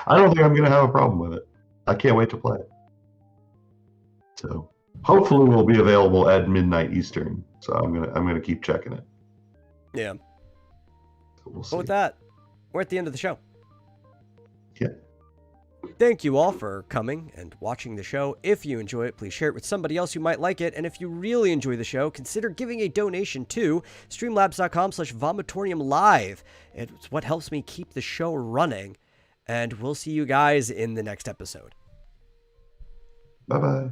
I don't think I'm going to have a problem with it. I can't wait to play it. So hopefully we'll be available at midnight Eastern. So I'm gonna keep checking it. Yeah. So we'll see. But with that, we're at the end of the show. Yeah. Thank you all for coming and watching the show. If you enjoy it, please share it with somebody else who might like it. And if you really enjoy the show, consider giving a donation to streamlabs.com/Vomitorium Live. It's what helps me keep the show running. And we'll see you guys in the next episode. Bye-bye.